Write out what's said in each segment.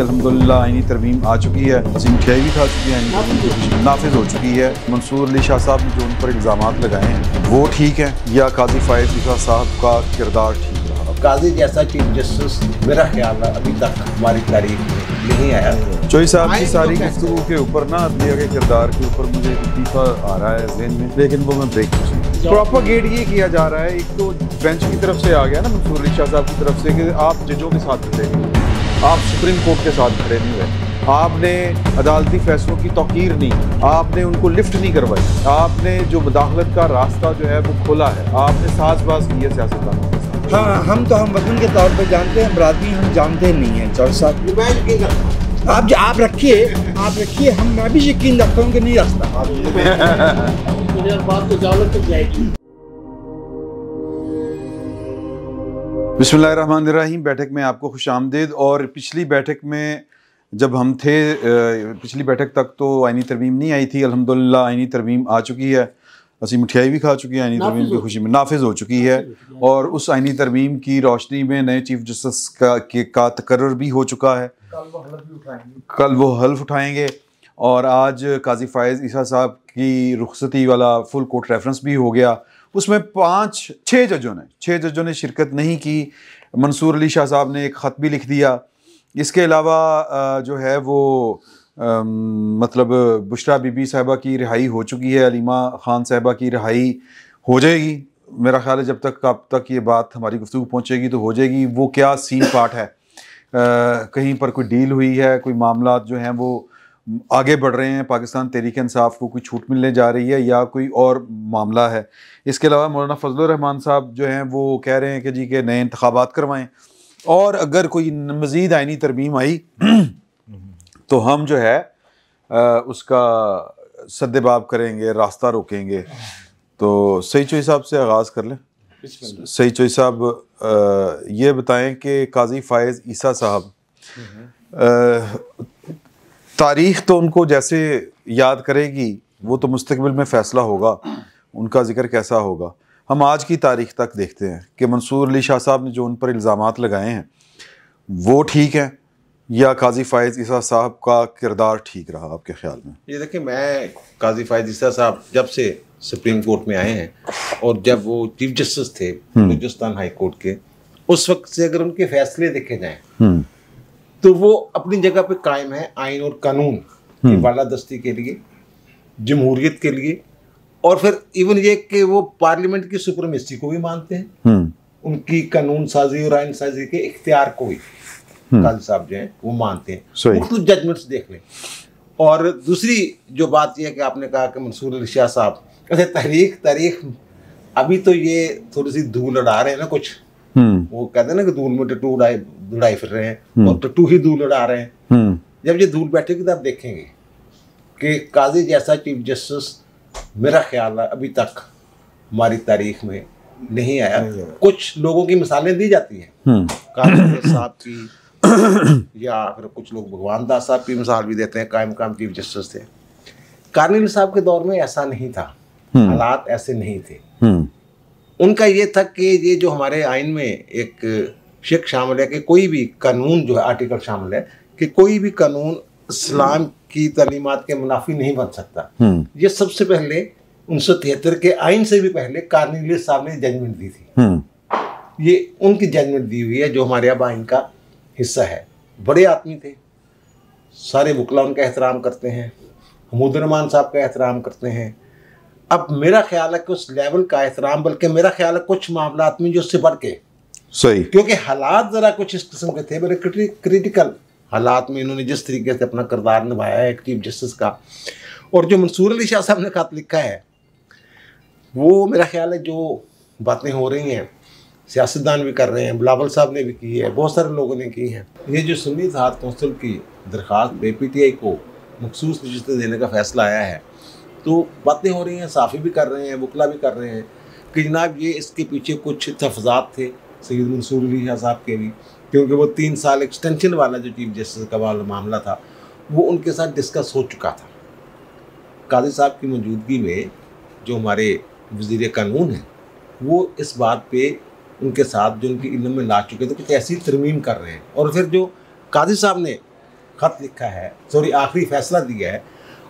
अल्हम्दुलिल्लाह आईनी तरमीम आ चुकी है, असीम मिठाई भी खा चुकी है, नाफिज हो चुकी है। मंसूर अली शाह साहब ने जो उन पर इल्ज़ामात लगाए हैं वो ठीक है या काजी फायज़ ईसा साहब का किरदार ठीक रहा? काजी जैसा चीफ जस्टिस मेरा ख्याल है अभी तक हमारी तारीख में नहीं आया। चोई साहब की सारी गुफ्तगू के ऊपर ना अदलिया के किरदार के ऊपर मुझे लतीफ़ा आ रहा है ज़हन में, लेकिन वो मैं ब्रेक नहीं सुनूँ। प्रोपागेट ये किया जा रहा है, एक तो बेंच की तरफ से आ गया ना मंसूर अली शाह साहब की तरफ से कि आप जजों के साथ खड़े नहीं हुए, आप सुप्रीम कोर्ट के साथ खड़े नहीं हुए, आपने अदालती फैसलों की तौकीर नहीं, आपने उनको लिफ्ट नहीं करवाई, आपने जो मुदाखलत का रास्ता जो है वो खोला है, आपने साजबाज की है सियासतदानों के साथ। हाँ, हम तो हम वतन के तौर पर जानते हैं, बरादरी हम जानते नहीं हैं। चौधरी साहब आप रखिए, मैं भी यकीन रखता हूँ कि नहीं रखता। बात तो जालत तक जाएगी। बिस्मिल्लाहिर्रहमानिर्रहीम। बैठक में आपको खुशामदीद। और पिछली बैठक में जब हम थे, पिछली बैठक तक तो आईनी तरमीम नहीं आई थी। अल्हम्दुलिल्लाह आईनी तरमीम आ चुकी है, असी मिठाई भी खा चुकी है, आईनी तरमीम की खुशी में नाफिज हो चुकी है। और उस आईनी तरमीम की रोशनी में नए चीफ जस्टिस का तकर्रर भी हो चुका है। कल वो हल्फ उठाएंगे और आज काजी फायज़ ईसा साहब की रुखसती वाला फुल कोर्ट रेफरेंस भी हो गया। उसमें 6 जजों ने शिरकत नहीं की। मंसूर अली शाह साहब ने एक ख़त भी लिख दिया। इसके अलावा जो है वो मतलब बुशरा बीबी साहिबा की रिहाई हो चुकी है, अलीमा ख़ान साहिबा की रिहाई हो जाएगी। मेरा ख्याल है जब तक आप तक ये बात हमारी गुफ्तगू पहुँचेगी तो हो जाएगी। वो क्या सीन पार्ट है, कहीं पर कोई डील हुई है, कोई मामला जो हैं वो आगे बढ़ रहे हैं, पाकिस्तान तहरीक इंसाफ को कोई छूट मिलने जा रही है या कोई और मामला है। इसके अलावा मौलाना फजलुर रहमान साहब जो हैं वो कह रहे हैं कि जी के नए इंतखाबात करवाएं, और अगर कोई मज़ीद आईनी तरमीम आई तो हम जो है उसका सद्देबाब करेंगे, रास्ता रोकेंगे। तो सही चोई साहब से आगाज़ कर लें। सही चोई साहब ये बताएं कि काजी फायज़ ईसा साहब, तारीख़ तो उनको जैसे याद करेगी, वो तो मुस्तकबिल में फ़ैसला होगा, उनका ज़िक्र कैसा होगा। हम आज की तारीख़ तक देखते हैं कि मंसूर अली शाह साहब ने जो उन पर इल्ज़ामात लगाए हैं वो ठीक है या काजी फायज़ ईसा साहब का किरदार ठीक रहा आपके ख्याल में? ये देखिए, मैं काजी फायज़ ईसा साहब जब से सुप्रीम कोर्ट में आए हैं और जब वो चीफ जस्टिस थे बलूचिस्तान हाई कोर्ट के, उस वक्त से अगर उनके फैसले देखे जाएं तो वो अपनी जगह पे कायम है आइन और कानून की बालादस्ती के लिए, जमहूरियत के लिए, और फिर इवन ये कि वो पार्लियामेंट की सुप्रीमेसी को भी मानते हैं, उनकी कानून साजी और आइन साजी के इख्तियार को भी काजी साहब जो हैं वो मानते हैं। मुख्तलिफ जजमेंट्स देख लें। और दूसरी जो बात यह है कि आपने कहा कि मंसूर अली शाह साहब, वैसे तारीख अभी तो ये थोड़ी सी धूल उड़ा रहे हैं ना कुछ, वो कहते हैं ना कि धूल में टट्टू उड़ाई फिर रहे हैं और टट्टू ही धूल उड़ा रहे हैं। जब ये धूल बैठेगी तो आप देखेंगे कि काजी जैसा चीफ जस्टिस मेरा ख्याल है अभी तक हमारी तारीख में नहीं आया। कुछ लोगों की मिसालें दी जाती हैं, काजी साहब की या फिर कुछ लोग भगवान दास साहब की मिसाल भी देते हैं, कायम चीफ जस्टिस थे। कार्निल साहब के दौर में ऐसा नहीं था, हालात ऐसे नहीं थे। उनका ये था कि ये जो हमारे आइन में एक शिक शामिल है कि कोई भी कानून जो है, आर्टिकल शामिल है कि कोई भी कानून इस्लाम की तालीमात के मुनाफी नहीं बन सकता। ये सबसे पहले 1973 के आइन से भी पहले कार्निल साहब ने जजमेंट दी थी। ये उनकी जजमेंट दी हुई है जो हमारे अब आइन का हिस्सा है। बड़े आदमी थे, सारे वकला उनका एहतराम करते हैं, हमूद रहमान साहब का एहतराम करते हैं। अब मेरा ख्याल है कि उस लेवल का एहतराम, बल्कि मेरा ख्याल है कुछ मामलात में जो उससे बढ़ के सही, क्योंकि हालात ज़रा कुछ इस किस्म के थे, बड़े क्रिटिकल हालात में इन्होंने जिस तरीके से अपना किरदार निभाया है एक चीफ जस्टिस का। और जो मंसूर अली शाह साहब ने खत लिखा है वो मेरा ख्याल है जो बातें हो रही हैं सियासतदान भी कर रहे हैं, बिलावल साहब ने भी की है, बहुत सारे लोगों ने की है। ये जो सुन्नी इत्तेहाद कौंसिल की दरख्वास्त पे PTI को मखसूस नशिस्तें देने का फैसला आया है, तो बातें हो रही हैं, साफ़ी भी कर रहे हैं, वकला भी कर रहे हैं कि जनाब ये इसके पीछे कुछ तफजात थे सैयद मंसूर अली शाह साहब के भी, क्योंकि वो 3 साल एक्सटेंशन वाला जो चीफ जस्टिस का मामला था वो उनके साथ डिस्कस हो चुका था। काजी साहब की मौजूदगी में जो हमारे वज़ीर कानून हैं वो इस बात पे उनके साथ जो उनकी इल्म में ला चुके थे कुछ ऐसी तरमीम कर रहे हैं। और फिर जो काजी साहब ने खत लिखा है, सॉरी आखिरी फैसला दिया है,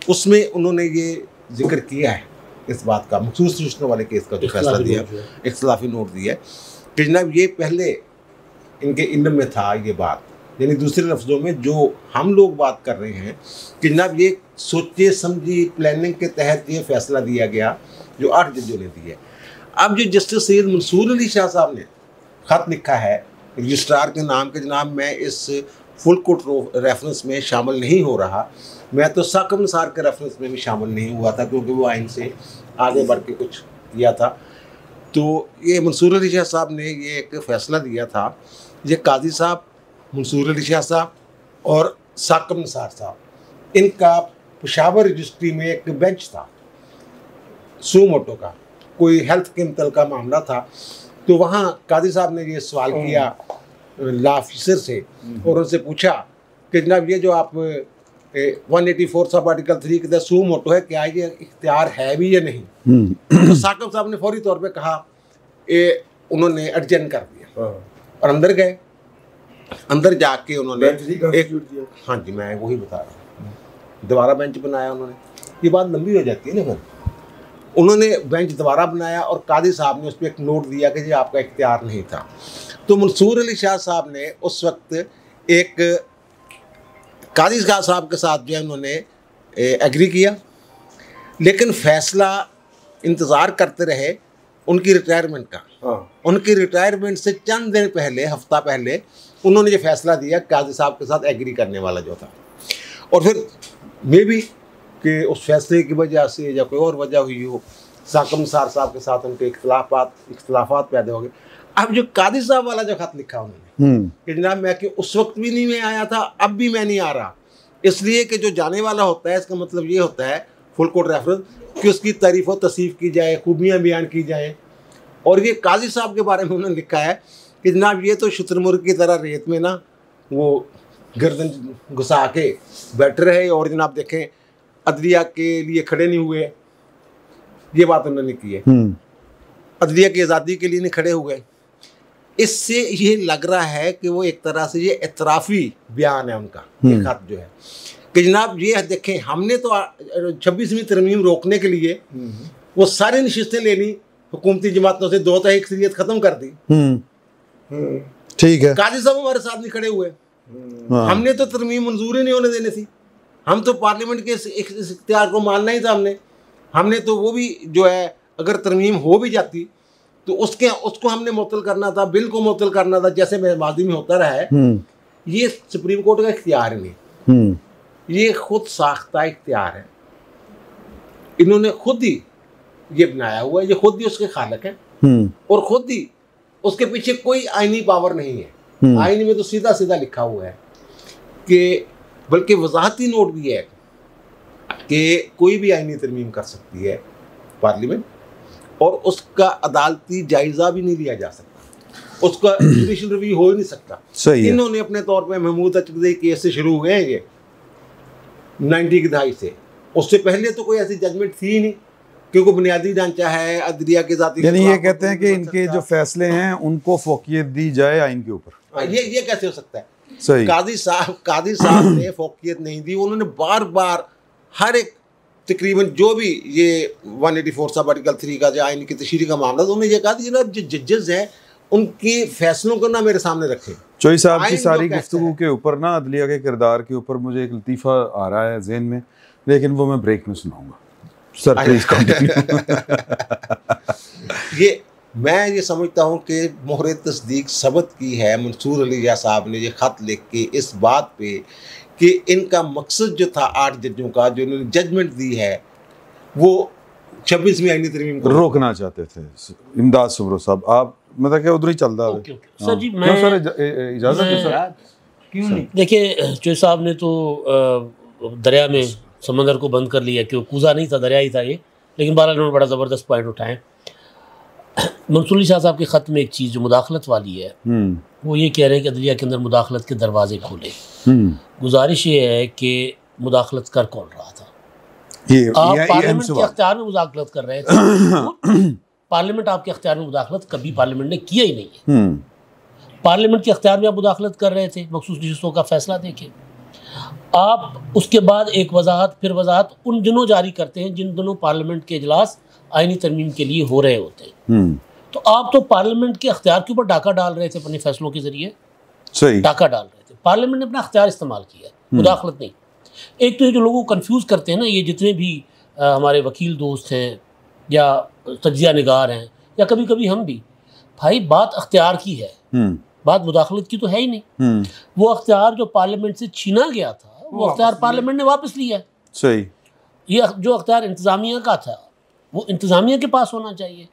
उसमें उन्होंने ये जिक्र किया है इस बात का, मखसूस रिश्तों वाले केस का जो फैसला दिया, इख्तिलाफी नोट दिया है कि जनाब ये पहले इनके इल्म में था ये बात, यानी दूसरे लफ्ज़ों में जो हम लोग बात कर रहे हैं कि जनाब ये सोचे समझी प्लानिंग के तहत ये फैसला दिया गया जो 8 जजों ने दिया। अब जो जस्टिस सैयद मंसूर अली शाह साहब ने ख़त लिखा है रजिस्ट्रार के नाम के, जनाब मैं इस फुल कोर्ट रेफरेंस में शामिल नहीं हो रहा, मैं तो साकब निसार के रेफरेंस में भी शामिल नहीं हुआ था क्योंकि वो आइन से आगे बढ़ के कुछ किया था। तो ये मंसूर अली शाह साहब ने ये एक फ़ैसला दिया था, ये काजी साहब, मंसूर अली शाह साहब और साकब निसार साहब, इनका पेशावर रजिस्ट्री में एक बेंच था सू मोटो का, कोई हेल्थ के मुतल का मामला था। तो वहाँ काजी साहब ने ये सवाल किया लॉ ऑफिसर से और उनसे पूछा कि जनाब ये जो आप 184 सब आर्टिकल 3 के तहत सू मोटो है, क्या ये इख्तियार है भी या नहीं? तो साकब साहब ने फौरी तौर पे कहा, उन्होंने एडजन कर दिया और अंदर गए। अंदर जाके उन्होंने एक, हाँ जी मैं वही बता रहा हूँ, दोबारा बेंच बनाया उन्होंने। ये बात लंबी हो जाती है ना, फिर उन्होंने बेंच दोबारा बनाया और काजी साहब ने उस पर एक नोट दिया कि ये आपका इख्तियार नहीं था। तो मंसूर अली शाह साहब ने उस वक्त एक काजी साहब के साथ जो है उन्होंने एग्री किया, लेकिन फ़ैसला इंतज़ार करते रहे उनकी रिटायरमेंट का। उनकी रिटायरमेंट से चंद दिन पहले, हफ्ता पहले उन्होंने ये फ़ैसला दिया काजी साहब के साथ एग्री करने वाला जो था। और फिर मे भी कि उस फैसले की वजह से या कोई और वजह हुई हो, साकब निसार साहब के साथ उनके इख्तिलाफात पैदा हो गए। अब जो कादी साहब वाला जो खत लिखा उन्होंने कि जनाब मैं कि उस वक्त भी नहीं मैं आया था, अब भी मैं नहीं आ रहा, इसलिए कि जो जाने वाला होता है इसका मतलब ये होता है फुल कोर्ट रेफरेंस कि उसकी तारीफ़ व तसीफ़ की जाए, खूबियाँ बयान की जाए। और ये काजी साहब के बारे में उन्होंने लिखा है कि जनाब ये तो शुतुरमुर्ग की तरह रेत में ना वो गर्दन घुसा के बैठ रहे और जनाब देखें अदलिया के लिए खड़े नहीं हुए, ये बात उन्होंने की है, अदलिया की आज़ादी के लिए नहीं खड़े हुए। इससे ये लग रहा है कि वो एक तरह से ये इतराफ़ी बयान है उनका, ये खत जो है कि जनाब ये देखें हमने तो 26वीं तरमीम रोकने के लिए वो सारी नशिस्तें ले ली, हुकूमती जमातों से 2 अक्सरियत ख़त्म कर दी, ठीक है, काजी साहब हमारे साथ नहीं खड़े हुए, हमने तो तरमीम मंजूर ही नहीं होने देनी थी, हम तो पार्लियामेंट के इस इख्तियार को मानना ही था, हमने तो वो भी जो है अगर तरमीम हो भी जाती तो उसको हमने मुअत्तल करना था, बिल को मुअत्तल करना था, जैसे माजी में होता रहा है। ये सुप्रीम कोर्ट का इख्तियार ही नहीं, ये खुद साख्ता इख्तियार है, इन्होंने खुद ही ये बनाया हुआ है, ये खुद ही उसके खालिक हैं और खुद ही उसके पीछे कोई आईनी पावर नहीं है। आईनी में तो सीधा सीधा लिखा हुआ है कि बल्कि वजाहती नोट भी है कि कोई भी आईनी तरमीम कर सकती है पार्लियामेंट और उसका अदालती जायज़ा भी नहीं लिया जा सकता, उसका जुडिशल रिव्यू हो ही नहीं सकता। सही इन्होंने अपने तौर पे महमूद अचकज़ई केस से शुरू हुए हैं ये 90 की दहाई से, उससे पहले तो कोई ऐसी जजमेंट थी ही नहीं क्योंकि बुनियादी ढांचा है अदलिया के ज़ाती। यानी ये कहते हैं कि इनके जो फैसले हैं उनको फोकियत दी जाए आइन के ऊपर, ये कैसे हो सकता है? सही कादी साहब ने फोकियत नहीं दी, उन्होंने बार बार हर एक तकरीबन जो भी ये 184 सब आर्टिकल 3 का जो आइन की तशरीह का मामला, तो उन्होंने ये कहा कि जनाब जो जजेस हैं उनके फैसलों को ना मेरे सामने रखें। चोई साहब की सारी गुफ्तगू के ऊपर ना अदलिया के किरदार के ऊपर मुझे एक लतीफ़ा आ रहा है ज़हन में, लेकिन वो मैं ब्रेक में सुनाऊंगा। सर प्लीज ये मैं ये समझता हूँ कि मोहर तस्दीक सबत की है मंसूर अली शाह साहब ने ये ख़त लिख के इस बात पे कि इनका मकसद जो था 8 जजों का जो इन्होंने जजमेंट दी है वो 26वीं आईनी तरमीम को रोकना चाहते थे। इमदाद सुब्रो साहब आप मतलब क्या उधर ही चल रहा है सर जी? मैं सर इजाज़त है सर, क्यों नहीं? देखिए चोई साहब ने तो दरिया में समंदर को बंद कर लिया, क्यों कूजा नहीं था, दरिया ही था ये, लेकिन बहरहाल उन्होंने बड़ा ज़बरदस्त पॉइंट उठाए। मंसूर अली शाह साहब के ख़त में एक चीज़ जो मुदाखलत वाली है वो ये कह रहे हैं कि अदलिया के अंदर मुदाखलत के दरवाजे खोले। गुजारिश ये है कि मुदाखलत कर कौन रहा था? आप पार्लियामेंट के अख्तियार में मुदाखलत कर रहे थे। पार्लियामेंट आपके अख्तियार में मुदाखलत कभी पार्लियामेंट ने किया ही नहीं है। पार्लियामेंट के अख्तियार में आप मुदाखलत कर रहे थे मखसूस नशिस्तों का फैसला देके। आप उसके बाद एक वजाहत फिर वजाहत उन दिनों जारी करते हैं जिन दिनों पार्लियामेंट के इजलास आईनी तरमीम के लिए हो रहे होते हैं। तो आप तो पार्लियामेंट के अख्तियार के ऊपर डाका डाल रहे थे अपने फैसलों के जरिए, सही डाका डाल रहे थे। पार्लियामेंट ने अपना अख्तियार इस्तेमाल किया, मुदाखलत नहीं। एक तो ये जो लोगों को कंफ्यूज करते हैं ना, ये जितने भी हमारे वकील दोस्त हैं या तज्जिया निगार हैं या कभी कभी हम भी, भाई बात अख्तियार की है, बात मुदाखलत की तो है ही नहीं। वो अख्तियार जो पार्लियामेंट से छीना गया था वो अख्तियार पार्लियामेंट ने वापस लिया है। सही, ये जो अख्तियार इंतज़ामिया का था वो इंतज़ामिया के पास होना चाहिए।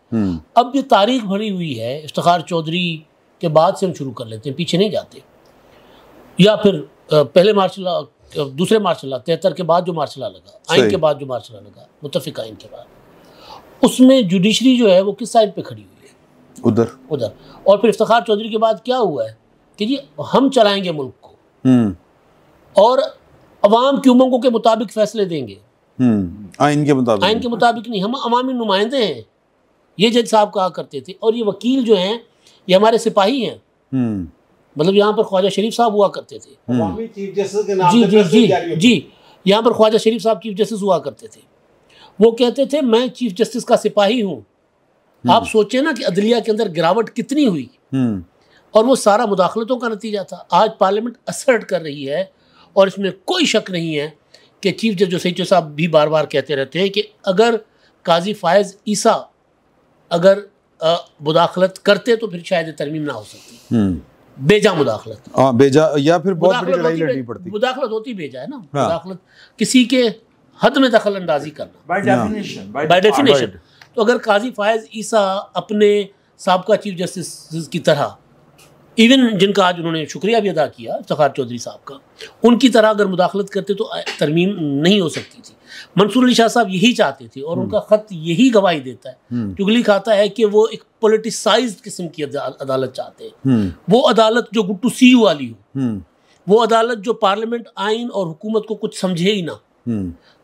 अब ये तारीख भरी हुई है, इफ्तिखार चौधरी के बाद से हम शुरू कर लेते हैं, पीछे नहीं जाते। या फिर पहले मार्शल लॉ, दूसरे मार्शल लॉ 73 के बाद जो मार्शल लॉ लगा, आइन के बाद जो मार्शल लॉ लगा, मुत्तफिक आइन के बाद, उसमें जुडिशरी जो है वो किस साइड पे खड़ी हुई है? उधर। और फिर इफ्तिखार चौधरी के बाद क्या हुआ है कि जी हम चलाएंगे मुल्क को और अवाम की उमंगों के मुताबिक फैसले देंगे, आइन के मुताबिक नहीं, हम अवामी नुमाइंदे हैं, ये जज साहब कहा करते थे। और ये वकील जो हैं ये हमारे सिपाही हैं, मतलब यहाँ पर ख्वाजा शरीफ साहब हुआ करते थे, चीफ जस्टिस के नाम जी, यहाँ पर ख्वाजा शरीफ साहब चीफ जस्टिस हुआ करते थे। वो कहते थे मैं चीफ जस्टिस का सिपाही हूँ। आप सोचे ना कि अदलिया के अंदर गिरावट कितनी हुई, और वो सारा मुदाखलतों का नतीजा था। आज पार्लियामेंट असर्ट कर रही है और इसमें कोई शक नहीं है कि चीफ जस्टिस सईद साहब भी बार बार कहते रहते हैं कि अगर काजी फायज ईसा अगर मुदाखलत करते तो फिर शायद तरमीम ना हो सकती। बेजा मुदाखलत, बेजा, या फिर बहुत बड़ी लड़ाई लड़नी पड़ती। मुदाखलत होती बेजा है ना, मुदाखलत किसी के हद में दखल अंदाजी करना बाय डेफिनेशन। तो अगर काजी फायज ईसा अपने साबका चीफ जस्टिस की तरह, इवन जिनका आज उन्होंने शुक्रिया भी अदा किया इफ्तिखार चौधरी साहब का, उनकी तरह अगर मुदाखलत करते तो तरमीम नहीं हो सकती थी। मंसूर अली शाह साहब यही चाहते थे और उनका ख़त यही गवाही देता है, चुगली खाता है कि वो एक पोलिटिसाइज्ड किस्म की अदालत चाहते हैं। वो अदालत जो गुट्टू सी वाली हो, वो अदालत जो पार्लियामेंट, आइन और हुकूमत को कुछ समझे ही ना।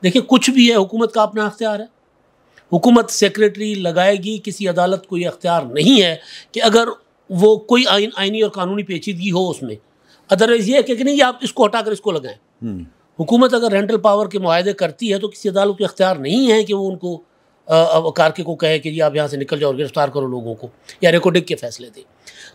देखिए कुछ भी है, हुकूमत का अपना अख्तियार है, हुकूमत सेक्रेटरी लगाएगी, किसी अदालत को ये अख्तियार नहीं है कि अगर वो कोई आइनी और कानूनी पेचीदगी हो उसमें, अदरवाइज ये कि नहीं आप इसको हटाकर इसको लगाएं। हुकूमत अगर रेंटल पावर के मुआहदे करती है तो किसी अदालत को इख्तियार नहीं है कि वो उनको कारके को कहे कि जी आप यहाँ से निकल जाओ और गिरफ्तार करो लोगों को या रिकॉर्डिंग के फैसले दे।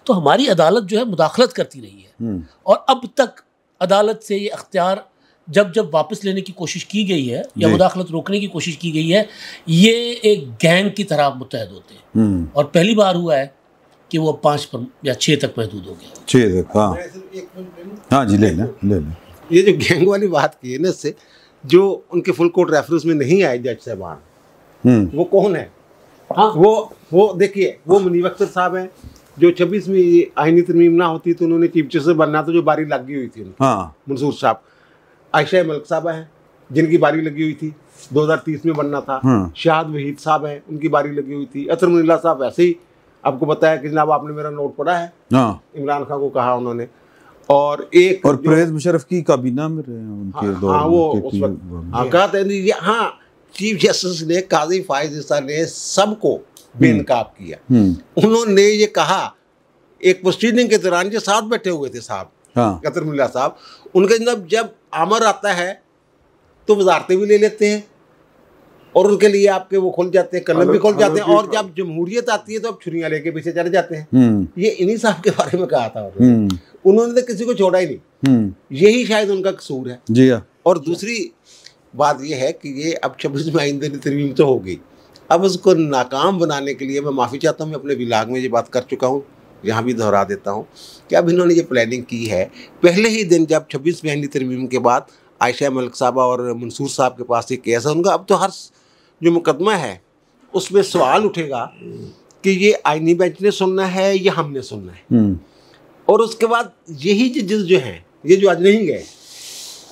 तो हमारी अदालत जो है मुदाखलत करती रही है और अब तक अदालत से ये अख्तियार जब वापस लेने की कोशिश की गई है या मुदाखलत रोकने की कोशिश की गई है, ये एक गैंग की तरह मुत्तहद होते हैं। और पहली बार हुआ है कि वो 5 या 6 तक महदूद हो गया। 6 तक, हाँ जी, ले लें। ये जो गैंग वाली बात की है ना, इससे जो उनके फुल कोर्ट रेफरेंस में नहीं आए जज साहबान, वो कौन है? हाँ, वो देखिए, वो मुनीब अख्तर साहब हैं जो 26 में ये आईनी तरमीम ना होती तो उन्होंने चीफ जस्टिस बनना, तो जो बारी लगी हुई थी मंसूर साहब। आयशा मलिक साहब हैं जिनकी बारी लगी हुई थी 2030 में बनना था। शाहद वहीद साहब हैं, उनकी बारी लगी हुई थी। अतर मुनीला साहब वैसे ही आपको बताया कि जनाब आपने मेरा नोट पढ़ा है, इमरान खान को कहा उन्होंने। और परवेज मुशर्रफ की काबीना में रहे उनके दौर में, वो उस वक्त कहते हैं हाँ, चीफ जस्टिस ने काजी फायज ईसा ने सबको बेनकाब किया। उन्होंने ये कहा एक प्रोसीडिंग के दौरान, जो साथ बैठे हुए थे साहब, अतर मुनीला साहब, उनके जब आमर आता है तो वजारतें भी ले लेते हैं और उनके लिए आपके वो खुल जाते हैं, कलम भी खुल जाते हैं, और जब जमहूरियत आती है तो अब छुरियां लेके पीछे चढ़ जाते हैं। ये इन्हीं साहब के बारे में कहा था उन्होंने, तो किसी को छोड़ा ही नहीं। यही शायद उनका कसूर है जी। और दूसरी बात ये है कि ये अब 26 में आइंदे तरमीम तो हो गई, अब उसको नाकाम बनाने के लिए मैं माफ़ी चाहता हूँ। मैं अपने विलाग में ये बात कर चुका हूँ, यहाँ भी दोहरा देता हूँ कि अब इन्होंने ये प्लानिंग की है। पहले ही दिन जब 26 में आइंदी तरमीम के बाद आयशा मलिक साहबा और मंसूर साहब के पास एक केस है उनका, अब तो हर जो मुकदमा है उसमें सवाल उठेगा कि ये आईनी बेंच ने सुनना है या हमने सुनना है। और उसके बाद यही जजेस जो हैं, ये जो आज नहीं गए,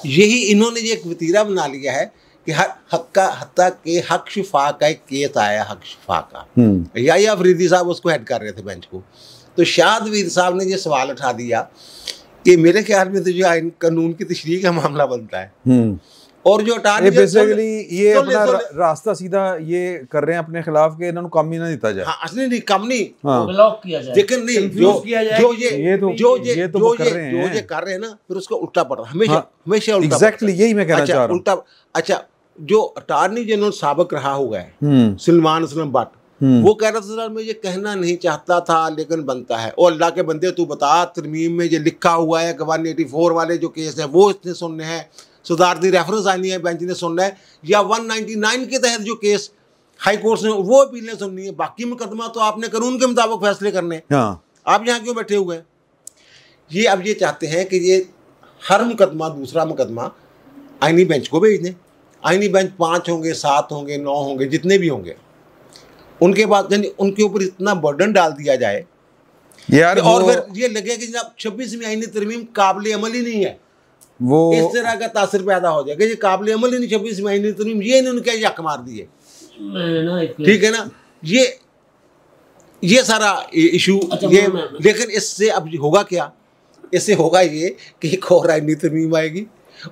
यही इन्होंने ये एक वतीरा बना लिया है कि हत्ता के हक शिफा का एक केस आया, हक शिफा का, या अफरीदी साहब उसको हेड कर रहे थे बेंच को, तो शाहद वहीद साहब ने ये सवाल उठा दिया कि मेरे ख्याल में तो जो आइन कानून की तशरीह का मामला बनता है और जो अटार्नी बेसिकली ये अपना रास्ता सीधा ये कर रहे हैं अपने खिलाफ के इन्होंने कम ही ना दिया जाए। हाँ, असली नहीं, कम नहीं, ब्लॉक किया जाए, लेकिन नहीं जो ये कर रहे हैं ना, फिर उसका उल्टा पड़ रहा है हमेशा उल्टा। एग्जैक्टली यही मैं कहना चाह रहा हूँ। उल्टा। अच्छा, जो अटार्नी जनरल साबिक रहा हुआ है सलमान असलम भट्ट, वो कह रहा था सर मैं ये कहना नहीं चाहता था लेकिन बनता है। और अल्लाह के बंदे तू बता, तरमीम में ये लिखा हुआ है कि 184 वाले जो केस है वो इसने सुनने हैं, सदारती रेफरेंस आनी है बेंच ने सुनना है, या 199 के तहत जो केस हाई कोर्ट ने वो अपीलें सुननी है। बाकी मुकदमा तो आपने कानून के मुताबिक फैसले करने। आप यहाँ क्यों बैठे हुए हैं? ये अब ये चाहते हैं कि ये हर मुकदमा दूसरा मुकदमा आईनी बेंच को भेज दें। आईनी बेंच 5 होंगे, 7 होंगे, 9 होंगे, जितने भी होंगे, उनके बाद यानी उनके ऊपर इतना बर्डन डाल दिया जाए यार, और फिर ये लगे कि जनाब 26वीं आईनी तरमीम काबिल अमल ही नहीं है, वो इस तरह का तासर पैदा हो जाएगा। ये काबिल अमल ही नहीं 26वीं आईनी तरमीम, ये इन्होंने क्या यक मार दिए, ठीक है ना। ये सारा इशू ये, लेकिन इससे अब होगा क्या? इससे होगा ये कि एक और आईनी तरमीम आएगी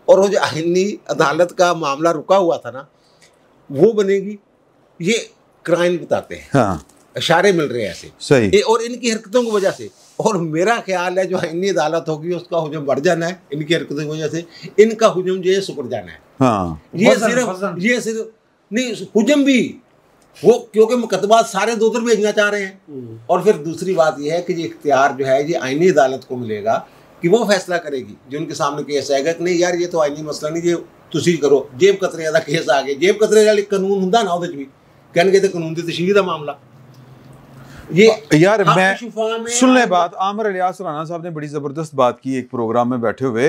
और वो जो आईनी अदालत का मामला रुका हुआ था ना वो बनेगी। ये क्राइम बताते हैं, हाँ, इशारे मिल रहे हैं ऐसे सही, और इनकी हरकतों की वजह से। और मेरा ख्याल है जो आईनी अदालत होगी उसका हुजूम बढ़ जाना है इनकी हरकतों की वजह से, इनका हुजूम जो है सुकड़ जाना है। हाँ, ये सिर्फ नहीं, हुजूम भी वो क्योंकि मुकदमा सारे दो तरफ भेजना चाह रहे हैं। और फिर दूसरी बात यह है कि ये इख्तियार जो है ये आईनी अदालत को मिलेगा कि वो फैसला करेगी। जो उनके सामने केस आएगा कि नहीं यार ये तो आईनी मसला नहीं, ये तुसी करो। जेब कतरे का केस आ गया, जेब कतरे वाले कानून होंदा ना उहदे च भी कहने के कानून की तशरीह का मामला। ये यार मैं सुन ले बात, आमिर इलियास राना साहब ने बड़ी ज़बरदस्त बात की एक प्रोग्राम में बैठे हुए।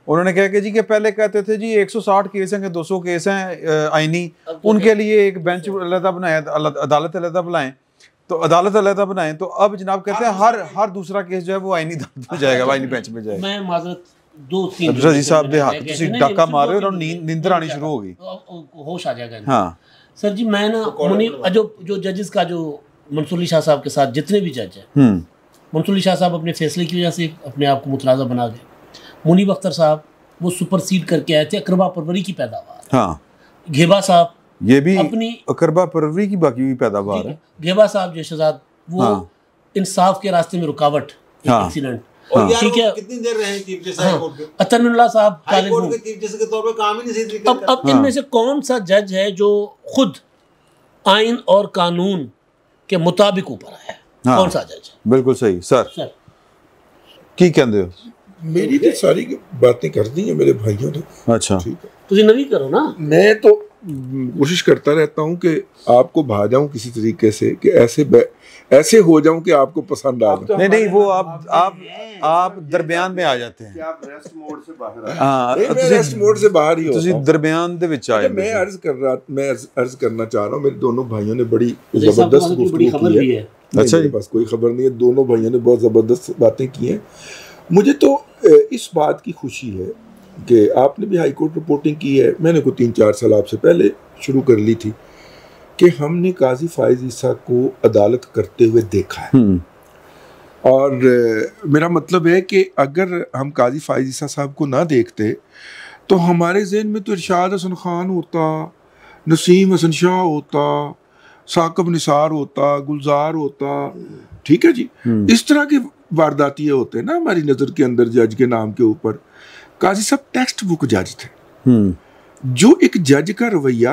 उन्होंने कहा कि जी कि पहले कहते थे जी 160 केस हैं कि 200 केस हैं आईनी, उनके लिए एक बेंच अलहदा बनाए, अदालत अलहदा बुलाएं, तो अदालत अलहदा बनाएं। तो अब जनाब कहते हैं हर दूसरा केस जो है वो आईनी अदालत में जाएगा, आईनी बेंच में जाएगा। मैं माजरत 2-3 रजी साहब दे हाथ तुसी डाका मार रहे हो और नींद आनी शुरू होगी, होश आ जाएगा। हाँ सर जी, मैं ना जो जजेस का जो मंसूर अली शाह साहब के साथ जितने भी जज हैं, मंसूर अली शाह साहब अपने फैसले की वजह से अपने आप को मुतनाज़ा बना गए। मुनीब अख्तर साहब वो सुपरसीड करके आए थे अकरबा परवरी की पैदावार। हाँ, घेबा साहब ये भी अपनी अकरबा परवरी की बाकी भी पैदावार है। घेबा साहब जो शहजाद वो इंसाफ के रास्ते में रुकावट, एक्सीडेंट। ठीक है, कितनी देर रहे चीफ जस्टिस हाई कोर्ट के? अतनुल्लाह साहब हाई कोर्ट के चीफ जस्टिस के तौर पे काम ही नहीं सही। अब इनमें से कौन सा जज है जो खुद आइन और कानून के मुताबिक ऊपर है? कौन सा जज? बिल्कुल सही सर, की कहते हो? मेरी तो सारी बातें कर दी हैं मेरे भाइयों ने। अच्छा, ठीक है, तुझे नहीं करो ना। मैं तो कोशिश करता रहता हूँ कि आपको भा जाऊँ किसी तरीके से, कि ऐसे हो जाऊं कि आपको पसंद आ जाए। नहीं वो आप दरमियान में आ जाते हैं, आप रेस्ट मोड से बाहर हाँ, मैं रेस्ट मोड से बाहर ही होता हूं, दरमियान दे विच आए। मैं अर्ज करना चाह रहा हूँ, मेरे दोनों भाइयों ने बड़ी जबरदस्त गुफ्तगू की है। अच्छा, मेरे पास कोई खबर नहीं है, दोनों भाइयों ने बहुत जबरदस्त बातें की हैं। मुझे तो इस बात की खुशी है कि आपने भी हाई कोर्ट रिपोर्टिंग की है, मैंने को 3-4 साल आपसे पहले शुरू कर ली थी, कि हमने काजी फायज ईसा को अदालत करते हुए देखा है। और मेरा मतलब है कि अगर हम काजी फायज ईसा साहब को ना देखते तो हमारे जहन में तो इरशाद हसन खान होता, नसीम हसन शाह होता, साकिब निसार होता, गुलजार होता। ठीक है जी, इस तरह के वारदातियाँ होते हैं ना हमारी नज़र के अंदर जज के नाम के ऊपर। काजी साहब टेक्स्ट बुक जज थे। जो एक जज का रवैया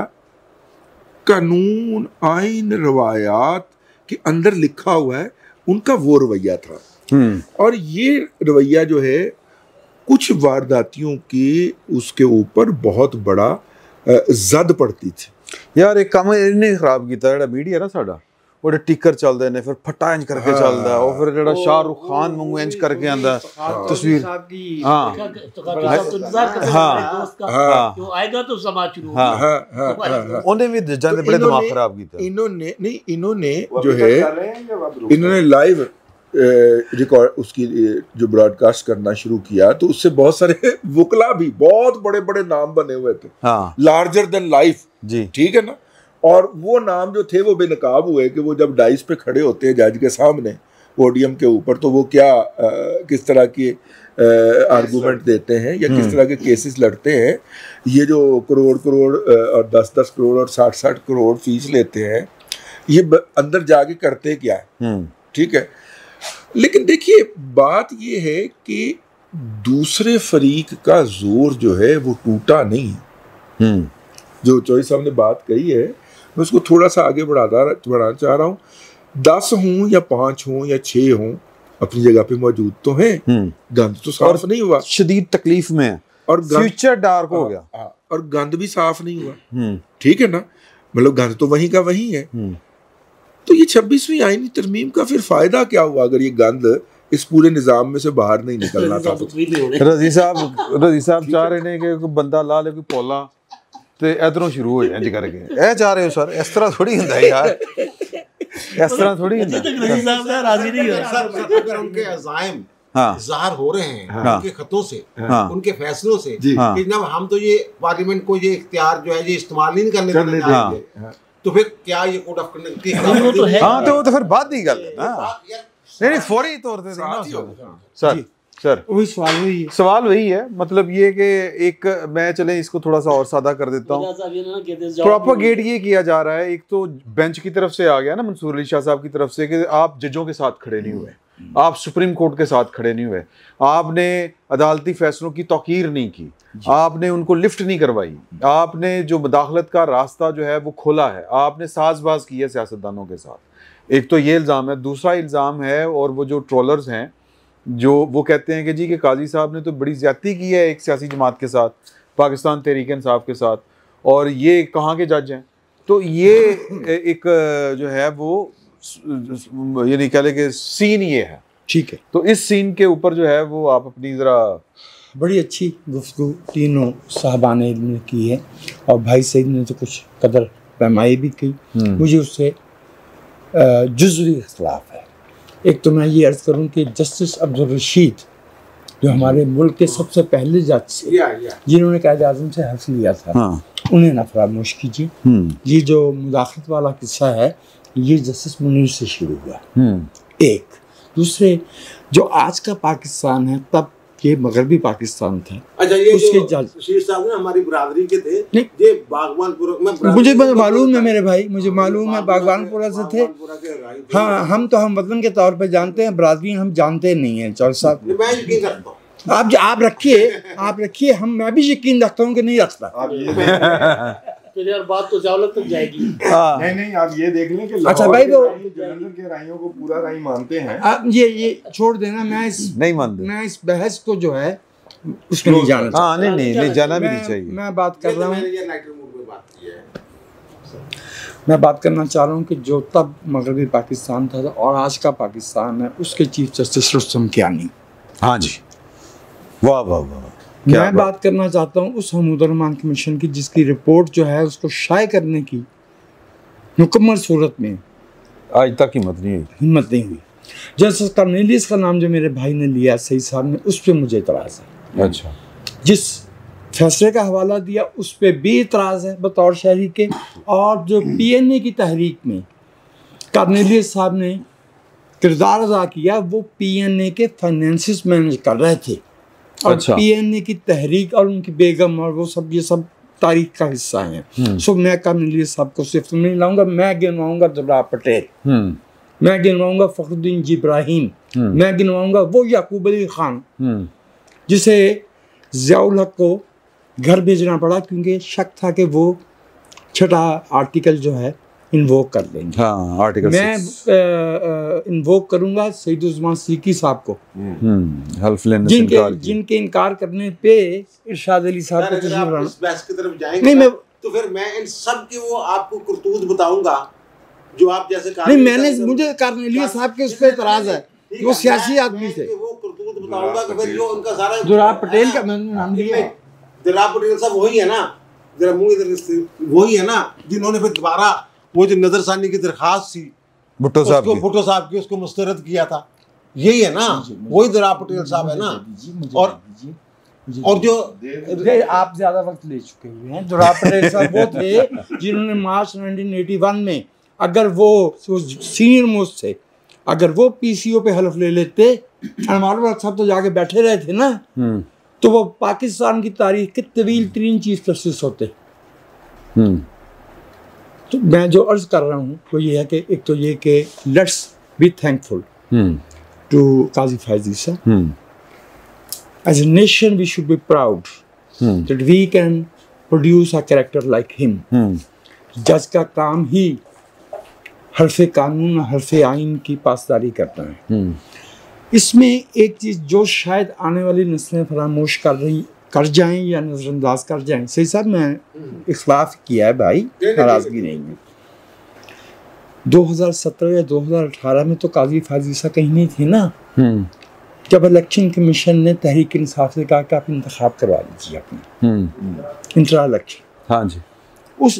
कानून, आइन, रवायात के अंदर लिखा हुआ है, उनका वो रवैया था। और ये रवैया जो है कुछ वारदातियों की उसके ऊपर बहुत बड़ा जद पड़ती थी। यार एक काम इन्हें खराब किया मीडिया ना साडा, वो टिकर चलते ने, फिर फटा इंज करके चलता है, और फिर जेड़ा शाहरुख खान वांगू इंज करके आंदा तस्वीर। हां जो आएगा तो समाज शुरू होगा। उन्हें भी जज ने बड़े दिमाग खराब किया। इन्होंने जो है इन्होंने लाइव रिकॉर्ड उसकी जो ब्रॉडकास्ट करना शुरू किया, तो उससे बहुत सारे वकला भी बहुत बड़े बड़े नाम बने हुए थे, लार्जर देन लाइफ जी, ठीक है ना। और वो नाम जो थे वो बेनकाब हुए कि वो जब डाइस पे खड़े होते हैं जज के सामने पोडियम के ऊपर, तो वो क्या किस तरह की आर्गूमेंट देते हैं या किस तरह के केसेस लड़ते हैं, ये जो करोड़ करोड़ और 10-10 करोड़ और 60-60 करोड़ फीस लेते हैं, ये अंदर जाके करते क्या है, ठीक है। लेकिन देखिए बात ये है कि दूसरे फरीक का जोर जो है वो टूटा नहीं है। जो चौधरी साहब ने बात कही है मैं उसको थोड़ा सा आगे बढ़ाना चाह रहा हूँ। 10 हों या 5 हों या 6 हों अपनी जगह पे मौजूद तो हैं, गंद तो साफ नहीं हुआ, शदीद तकलीफ में है और फ्यूचर डार्क हो गया और गंद भी साफ नहीं हुआ, ठीक है ना, मतलब गंद तो वहीं का वहीं है। तो ये 26वीं आईनी तरमीम का फिर फायदा क्या हुआ अगर ये गंद इस पूरे निजाम में से बाहर नहीं निकलना था। रजी साहब चाह रहे हैं कि बंदा ला ले कोई पोला तो इधरों शुरू हो जाए करके ए चाह रहे हो सर, इस तरह थोड़ी होता है यार, इस तरह थोड़ी होता है। उनके अज़ाइम ज़ाहिर हो रहे हैं उनके खतों से, उनके फैसलों से कि जब हम तो ये पार्लियामेंट को ये इख्तियार जो है ये इस्तेमाल नहीं करने देंगे, तो फिर क्या ये कोड ऑफ कंडक्ट तो फिर बात ही गल है ना, नहीं फौरी तौर पे सर वही सवाल वही है। मतलब ये कि एक मैं चले इसको थोड़ा सा और सादा कर देता हूँ। प्रोपेगेट ये किया जा रहा है, एक तो बेंच की तरफ से आ गया ना, मंसूर अली शाह साहब की तरफ से, कि आप जजों के साथ खड़े नहीं हुए, आप सुप्रीम कोर्ट के साथ खड़े नहीं हुए, आपने अदालती फैसलों की तौकीर नहीं की, आपने उनको लिफ्ट नहीं करवाई, आपने जो मुदाखलत का रास्ता जो है वो खोला है, आपने साजबाज की है सियासतदानों के साथ। एक तो ये इल्ज़ाम है। दूसरा इल्ज़ाम है, और वो जो ट्रोलर्स हैं जो वो कहते हैं कि जी कि काजी साहब ने तो बड़ी ज़्यादती की है एक सियासी जमात के साथ, पाकिस्तान तहरीक इंसाफ के साथ, और ये कहाँ के जज हैं। तो ये एक जो है वो ये नहीं कह ले कि सीन ये है, ठीक है। तो इस सीन के ऊपर जो है वो आप अपनी ज़रा बड़ी अच्छी गुफ्तगू तीनों साहबान इल्म ने की है, और भाई सईद ने तो कुछ कदर पैमाई भी की। मुझे उससे जुज़वी इख्तिलाफ है। एक तो मैं ये अर्ज़ करूँ कि जस्टिस अब्दुल रशीद जो हमारे मुल्क के सबसे पहले जज थे जिन्होंने कायदे आज़म से हल्फ लिया था, उन्हें ना फरामोश कीजिए। ये जो मुदाखलत वाला किस्सा है ये जस्टिस मुनीर से शुरू हुआ, एक। दूसरे जो आज का पाकिस्तान है तब ये मगरबी पाकिस्तान था। अच्छा, ये उसके जज शीर साहब ने हमारी बरादरी के थे, ये बागवानपुरा में, मुझे मालूम है मेरे भाई, मुझे मालूम है बागवानपुरा से थे। हाँ, हम तो हम वतन के तौर पे जानते हैं, बरादरी हम जानते नहीं हैं। चौधरी साहब मैं यकीन रखता हूँ, आप रखिए, मैं भी यकीन रखता हूँ कि नहीं रखता। फिर यार बात तो चावल तक जाएगी। नहीं आप ये देख लें कि अच्छा भाई वो जलंधर के राइयों को पूरा राई मानते हैं। आप ये छोड़ देना, मैं इस बहस को जो है उसको नहीं जाना। हाँ नहीं जाना भी नहीं चाहिए। मैं बात कर रहा हूँ, मैं बात करना चाह रहा हूँ कि जो तब मगरबी पाकिस्तान था और आज का पाकिस्तान है, उसके चीफ जस्टिस रुस्तम कियानी। हाँ जी, वाह वाह वाह। मैं बात करना चाहता हूँ उस हमूदुर्रहमान कमीशन की जिसकी रिपोर्ट जो है उसको शाये करने की मुकम्मल सूरत में आज तक हिम्मत नहीं हुई। जस्टिस कर्नेलियस का नाम जो मेरे भाई ने लिया सईद साहब ने, उस पर मुझे इतराज़ है। अच्छा, जिस फैसले का हवाला दिया उस पर भी इतराज़ है बतौर शहरी के। और जो PNA की तहरीक में कर्नेलियस साहब ने किरदार अदा किया, वो PNA के फाइनेंसिस मैनेज कर रहे थे। और PNA की तहरीक और उनकी बेगम और वो सब, ये सब तारीख का हिस्सा है। सो मैं कर्नेलियस साहब को सिर्फ नहीं लाऊंगा, मैं गिनवाऊंगा दुर्रा पटेल, मैं गिनवाऊंगा फखरुद्दीन इब्राहिम, मैं गिनवाऊंगा वो याकूब अली खान जिसे ज़ियाउल हक को घर भेजना पड़ा क्योंकि शक था कि वो 6ठा आर्टिकल जो है इन्वोक कर देंगे। हाँ, आर्टिकल मैं इन्वोक करूंगा सईदुज़्ज़मान सीकी साहब को, हल्फ लेने से इनकार किया। जिनके इनकार करने पे इरशाद अली साहब को इस बहस की तरफ जाएंगे नहीं, तो फिर मैं इन सब की वो आपको करतूत बताऊंगा जो आप जैसे मुझे कर्नेलियस साहब के उस पर इतराज़ है, वो सियासी आदमी थे। वो करतूत बताऊंगा कि फिर जो उनका सारा दुर्रा पटेल का मैंने नाम दिया, दुर्रा पटेल साहब वही है ना, जरा मुंह इधर, वही है ना जिन्होंने फिर दोबारा वो जो नजरसानी की दरखास्त थी भुट्टो साहब की उसको मुस्तरद किया था, यही है ना, वही दुर्रा पटेल साहब है ना। और जो आप ज्यादा वक्त ले चुके हुए हैं, दुर्रा पटेल साहब वो थे जिन्होंने मार्च 1981 में, अगर वो सीनियर मोस्ट थे, अगर वो PCO पे हल्फ ले लेते अनवार वक्त साहब तो जाके बैठे रहे थे ना, तो वो पाकिस्तान की तारीख के तवील तरीन चीफ जस्टिस होते। तो मैं जो अर्ज कर रहा हूँ वो ये है कि एक तो ये कि let's be thankful to Qazi Faez Isa. As a nation we should be proud that we can produce a character like him. जज का काम ही हर्फ़े कानून हर्फ़े आइन की पासदारी करता है। इसमें एक चीज़ जो शायद आने वाली नस्लें फरामोश कर जाएं या नज़रअंदाज कर जाएं। सही साहब, मैं इख्लाफ किया है भाई, नाराज़गी नहीं है। 2017 या 2018 में तो काजी फैज ईसा कहीं नहीं थी ना, जब इलेक्शन कमीशन ने तहरीक इंसाफ से कहा कि आप इंतखाब करवा लीजिए अपने इंट्रा इलेक्शन। हाँ जी। उस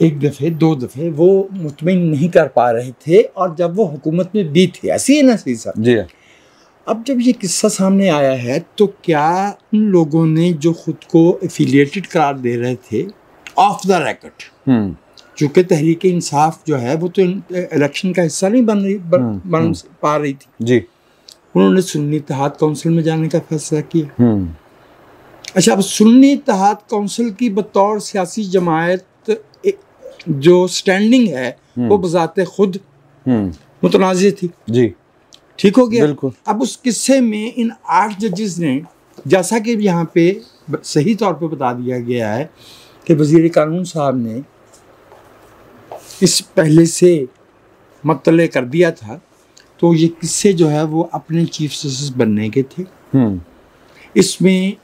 एक दफ़े दो दफ़े वो मुतमिन नहीं कर पा रहे थे, और जब वो हुकूमत में भी थे, ऐसी है ना सही साहब जी। अब जब ये किस्सा सामने आया है तो क्या उन लोगों ने जो खुद को एफिलिएटेड करार दे रहे थे ऑफ द रेकॉर्ड, चूँकि तहरीक इंसाफ जो है वो तो इलेक्शन का हिस्सा नहीं बन पा रही थी जी, उन्होंने सुन्नी इत्तेहाद काउंसिल में जाने का फैसला किया। अच्छा, अब सुन्नी इत्तेहाद काउंसिल की बतौर सियासी जमायत जो स्टैंडिंग है वो बजाते खुद मुतनाज़ थी जी। ठीक हो गया। बिल्कुल। अब उस किस्से में इन 8 जजेस ने, जैसा कि यहाँ पे सही तौर पे बता दिया गया है कि वज़ीर कानून साहब ने इस पहले से मुत्तले कर दिया था, तो ये किस्से जो है वो अपने चीफ जस्टिस बनने के थे। इसमें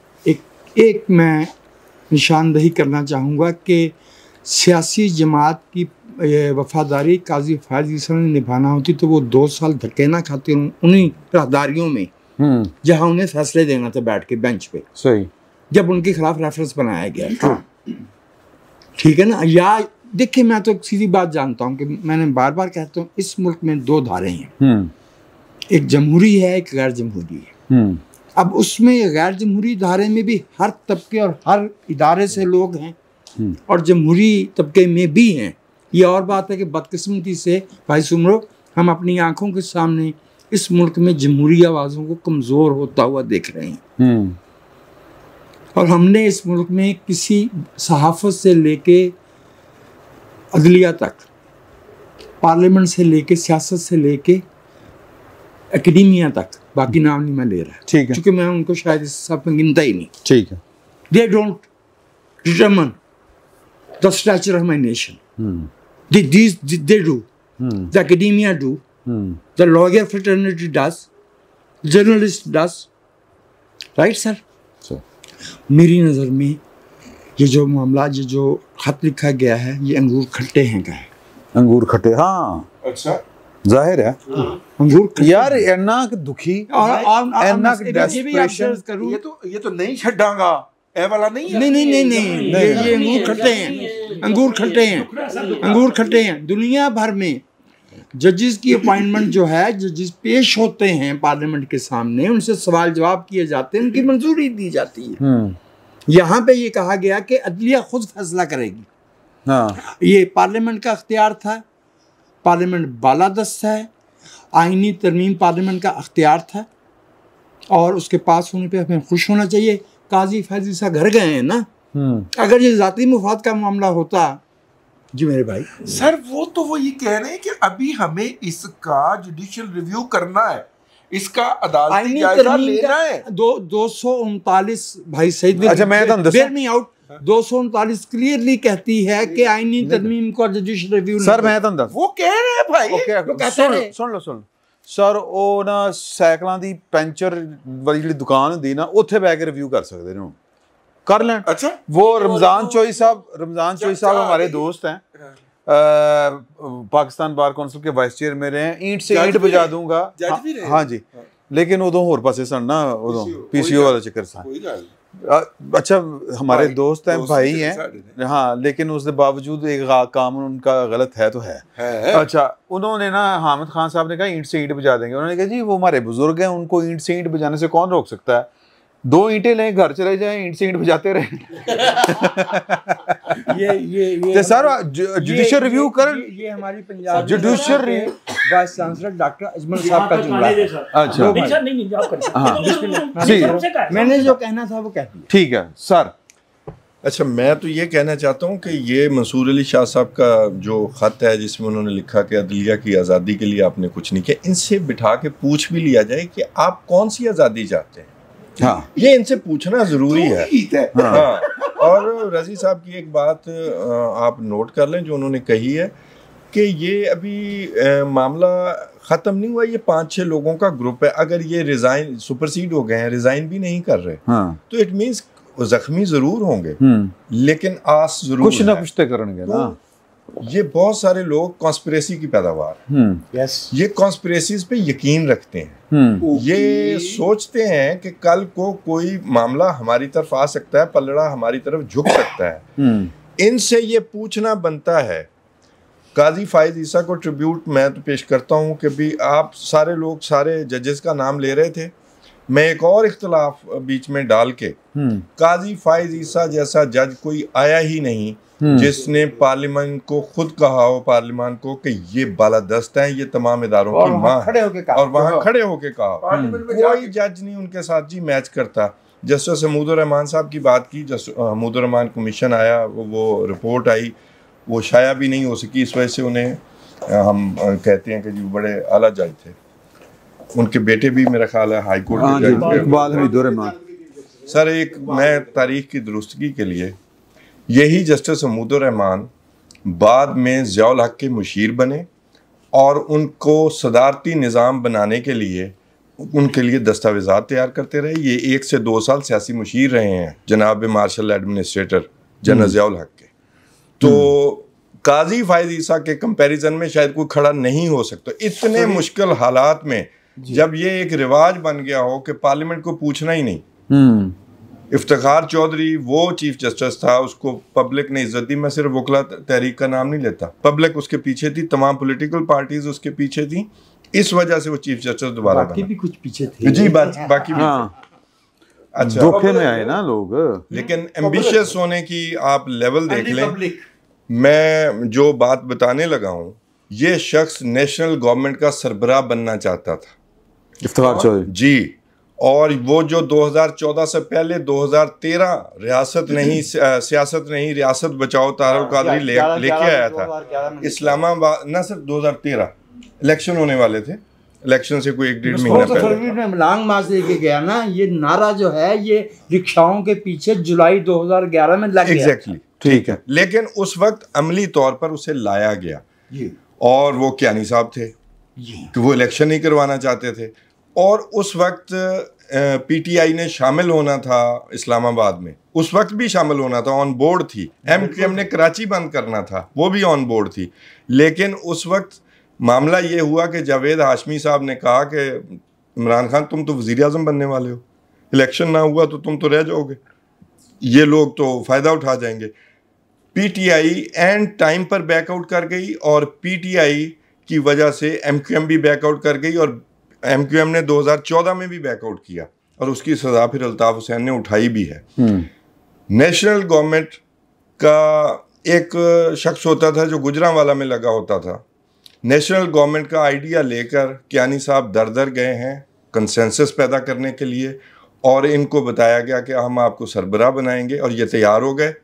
एक मैं निशानदही करना चाहूँगा कि सियासी जमात की वफादारी काजी फैज ईसा ने निभाना होती तो वो 2 साल धक्के ना खाते उन्हीं राहदारियों में जहाँ उन्हें फैसले देना था बैठ के बेंच पे, सही, जब उनके खिलाफ रेफरेंस बनाया गया। ठीक है ना। या देखिए, मैं तो सीधी बात जानता हूँ कि मैंने बार बार कहता हूँ इस मुल्क में 2 धारें हैं, एक जमहूरी है, एक गैर जमहूरी है। अब उसमें गैर जमहूरी धारे में भी हर तबके और हर इदारे से लोग हैं, और जमहूरी तबके में भी हैं। ये और बात है कि बदकिस्मती से भाई सुमरो, हम अपनी आंखों के सामने इस मुल्क में जमहूरी आवाज़ों को कमज़ोर होता हुआ देख रहे हैं। और हमने इस मुल्क में किसी सहाफ़त से लेके अदलिया तक, पार्लियामेंट से लेके सियासत से लेके एकेडमिया तक, बाकी नाम नहीं मैं ले रहा, ठीक है, क्योंकि मैं उनको शायद इस सब में गिनता ही नहीं। ठीक है। They don't determine the stature of my nation. They do. The academia do. The lawyer fraternity does. Journalist does. Right, sir? मेरी नज़र में ये जो मामला, ये जो खत लिखा गया है, ये अंगूर खट्टे हैं का है। अंगूर खट्टे, हाँ, अच्छा, जाहिर है। अंगूर यार, एना दुखी और एना डेस्परेशन, ये तो नहीं छड़ांगा, ए वाला नहीं है। नहीं, ये अंगूर खट्टे हैं, अंगूर खट्टे हैं, अंगूर खट्टे हैं। दुनिया भर में जजेस की अपॉइंटमेंट जो है, जजेस पेश होते हैं पार्लियामेंट के सामने, उनसे सवाल जवाब किए जाते हैं, उनकी मंजूरी दी जाती है। यहाँ पे ये कहा गया कि अदलिया खुद फैसला करेगी। हाँ। ये पार्लियामेंट का अख्तियार था, पार्लियामेंट बालादस्त है, आईनी तरमीम पार्लियामेंट का अख्तियार था, और उसके पास होने पे हमें खुश होना चाहिए। काजी फैज ईसा घर गए हैं ना, अगर ये जाती मुफाद का मामला होता जी मेरे भाई। सर वो ये कह रहे हैं कि अभी हमें इसका जुडिशियल रिव्यू करना है, इसका अदालती जायजा लेना है। 239 भाई सईद, अच्छा मैं बेयर मी आउट, 239 क्लियरली कहती है कि आईनी तरमीम को जुडिशियल रिव्यू। सर मैं वो कह रहे हैं भाई, सुन लो सर, ਉਹ ਨਾ ਸਾਈਕਲਾਂ ਦੀ ਪੈਂਚਰ ਵਾਲੀ ਜਿਹੜੀ ਦੁਕਾਨ ਹੁੰਦੀ ਨਾ, ਉੱਥੇ ਬੈ ਕੇ ਰਿਵਿਊ कर सकते हैं, कर लें। अच्छा, वो रमज़ान चोई साहब हमारे दोस्त हैं, पाकिस्तान बार काउंसिल के वाइस चेयरमैन हैं, ईंट से ईंट बजा दूंगा। हाँ जी, लेकिन उदों होर पासे सन ना, उदों PCO वाला चक्कर सन। अच्छा, हमारे दोस्त हैं, भाई हैं, हाँ, लेकिन उसके बावजूद एक काम उनका गलत है तो है। अच्छा, उन्होंने ना हामिद खान साहब ने कहा ईंट से ईंट बजा देंगे। उन्होंने कहा जी वो हमारे बुजुर्ग हैं, उनको ईंट से ईंट बजाने से कौन रोक सकता है? 2 ईंटें लें, घर चले जाएं, ईंट से ईंट बजाते रहें। ये सर जुडिशियल रिव्यू कर, ये हमारी Punjab judicial vice chancellor doctor Ajmal साहब का जुमला है। अच्छा मैंने जो कहना था वो कह दिया। ठीक है सर। अच्छा, मैं तो ये कहना चाहता हूँ कि ये मंसूर अली शाह साहब का जो ख़त है जिसमें उन्होंने लिखा कि अदलिया की आज़ादी के लिए आपने कुछ नहीं किया, इनसे बिठा के पूछ भी लिया जाए कि आप कौन सी आज़ादी चाहते हैं। हाँ, ये इनसे पूछना ज़रूरी है। हाँ। और रज़ी साहब की एक बात आप नोट कर लें जो उन्होंने कही है कि ये अभी मामला ख़त्म नहीं हुआ, ये 5-6 लोगों का ग्रुप है। अगर ये रिज़ाइन सुपरसीड हो गए हैं, रिज़ाइन भी नहीं कर रहे, तो इट मीन्स जख्मी जरूर होंगे लेकिन आस जरूर कुछ ना कुछ तो करेंगे ना। ये बहुत सारे लोग कॉन्स्पिरेसी की पैदावार, ये कॉन्स्पिरेसीज पे यकीन रखते हैं, ये सोचते हैं कि कल को कोई मामला हमारी तरफ आ सकता है, पलड़ा हमारी तरफ झुक सकता है। इनसे ये पूछना बनता है। काजी फायद ईसा को ट्रिब्यूट मैं तो पेश करता हूँ कि भी आप सारे लोग सारे जजेस का नाम ले रहे थे, मैं एक और इख्तलाफ बीच में डाल के, काजी फायद ईसा जैसा जज कोई आया ही नहीं जिसने पार्लियामेंट को खुद कहा हो, पार्लियामेंट को, कि ये बालादस्त हैं, ये तमाम इदारों की माँ, और वहाँ खड़े होके कहा। कोई जज नहीं उनके साथ जी मैच करता। जस्टिस हमीदुर रहमान साहब की बात की, हमीदुर रहमान कमीशन आया, वो रिपोर्ट आई, वो शाया भी नहीं हो सकी, इस वजह से उन्हें हम कहते हैं कि जी बड़े आला जज थे। उनके बेटे भी मेरा ख्याल है हाई कोर्ट के जज। सर, एक मैं तारीख की दुरुस्तगी के लिए, यही जस्टिस हमीदुर रहमान बाद में ज़ियाउल हक के मुशीर बने और उनको सदारती निज़ाम बनाने के लिए उनके लिए दस्तावेज़ात तैयार करते रहे। ये 1 से 2 साल सियासी मुशीर रहे हैं जनाब मार्शल एडमिनिस्ट्रेटर जनरल ज़ियाउल हक के। तो काजी फायद ईसा के कंपैरिजन में शायद कोई खड़ा नहीं हो सकता। इतने मुश्किल हालात में जब ये एक रिवाज बन गया हो कि पार्लियामेंट को पूछना ही नहीं। इफ्तिखार चौधरी वो चीफ जस्टिस था, उसको पब्लिक ने इज्जत दी। मैं सिर्फ वकला तहरीक का नाम नहीं लेता, पब्लिक उसके पीछे थी, तमाम पॉलिटिकल पार्टीज उसके पीछे थी, इस वजह से वो चीफ जस्टिस दोबारा बना। भी कुछ पीछे थे जी, बाकी भी। अच्छा, धोखे में आए ना लोग, लेकिन एम्बिशियस होने की आप लेवल देख लें। मैं जो बात बताने लगा हूँ, ये शख्स नेशनल गवर्नमेंट का सरबराह बनना चाहता था, इफ्तिखार चौधरी जी। और वो जो 2014 से पहले 2013 रियासत नहीं सियासत नहीं रियासत बचाओ तारुल कादरी लेके आया था इस्लामाबाद, ना सिर्फ 2013 इलेक्शन होने वाले थे, इलेक्शन से कोई 1-1.5 महीना पहले में लांग मार्च लेके गया ना। ये नारा जो है ये रिक्शाओं के पीछे जुलाई 2011 में लग गया। एग्जैक्टली, ठीक है। लेकिन उस वक्त अमली तौर पर उसे लाया गया, और वो कियानी साहब थे कि वो इलेक्शन नहीं करवाना चाहते थे, और उस वक्त पीटीआई ने शामिल होना था इस्लामाबाद में, उस वक्त भी शामिल होना था, ऑन बोर्ड थी। एमक्यूएम ने कराची बंद करना था, वो भी ऑन बोर्ड थी। लेकिन उस वक्त मामला ये हुआ कि जावेद हाशमी साहब ने कहा कि इमरान खान तुम तो वज़ीर आज़म बनने वाले हो, इलेक्शन ना हुआ तो तुम तो रह जाओगे, ये लोग तो फ़ायदा उठा जाएंगे। पीटीआई एंड टाइम पर बैकआउट कर गई, और पीटीआई की वजह से एमक्यूएम भी बैकआउट कर गई, और एमक्यूएम ने 2014 में भी बैकआउट किया, और उसकी सज़ा फिर अल्ताफ़ हुसैन ने उठाई भी है। नेशनल गवर्नमेंट का एक शख्स होता था जो गुजरांवाला में लगा होता था, नेशनल गवर्नमेंट का आइडिया लेकर कियानी साहब दर गए हैं कंसेंसस पैदा करने के लिए, और इनको बताया गया कि हम आपको सरबराह बनाएंगे, और ये तैयार हो गए।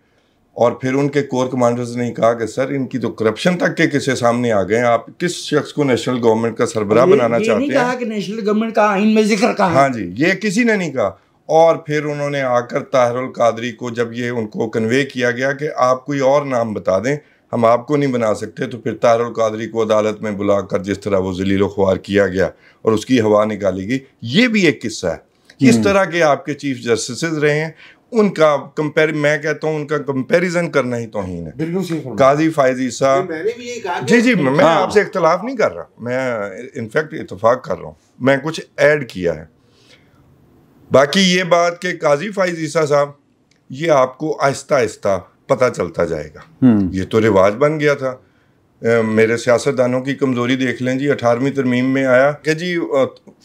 और फिर उनके कोर कमांडर्स ने कहा कि सर इनकी तो करप्शन तक के किस्से सामने आ गए हैं, आप किस शख्स को नेशनल गवर्नमेंट का सरबराह बनाना चाहते हैं? नहीं कहा कि नेशनल गवर्नमेंट का आइन में जिक्र कहा। हाँ जी, ये किसी ने नहीं कहा। और फिर उन्होंने आकर ताहिरुल कादरी को, जब ये उनको कन्वे किया गया कि आप कोई और नाम बता दें, हम आपको नहीं बना सकते, तो फिर ताहिरुल कादरी को अदालत में बुलाकर जिस तरह वो जलील ख्वार किया गया और उसकी हवा निकाली गई, ये भी एक किस्सा है। इस तरह के आपके चीफ जस्टिस रहे हैं, उनका मैं कहता हूँ उनका कंपैरिजन करना ही तौहीन है। काजी फायद ईसा, जी मैं आपसे इख्तलाफ नहीं कर रहा, मैं इनफैक्ट इत्तेफाक कर रहा हूँ, मैं कुछ ऐड किया है। बाकी ये बात कि काजी फायद ईसा साहब, ये आपको आहिस्ता आहिस्ता पता चलता जाएगा। ये तो रिवाज बन गया था। मेरे सियासतदानों की कमज़ोरी देख लें जी। 18वीं तरमीम में आया कि जी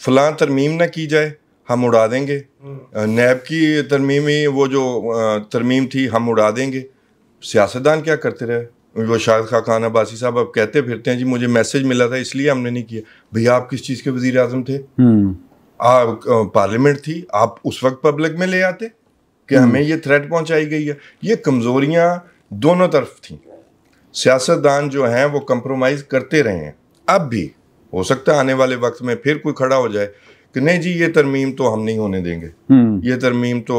फलां तरमीम ना की जाए, हम उड़ा देंगे। नैब की तरमीम ही वो जो तरमीम थी, हम उड़ा देंगे। सियासतदान क्या करते रहे? वो शाहिद खान अब्बासी साहब अब कहते फिरते हैं जी मुझे मैसेज मिला था इसलिए हमने नहीं किया। भैया आप किस चीज़ के वजीर आज़म थे? आप पार्लियामेंट थी, आप उस वक्त पब्लिक में ले आते कि हमें ये थ्रेट पहुंचाई गई है। ये कमज़ोरियां दोनों तरफ थी। सियासतदान जो हैं वो कंप्रोमाइज़ करते रहे हैं। अब भी हो सकता है आने वाले वक्त में फिर कोई खड़ा हो जाए कि नहीं जी ये तरमीम तो हम नहीं होने देंगे, ये तरमीम तो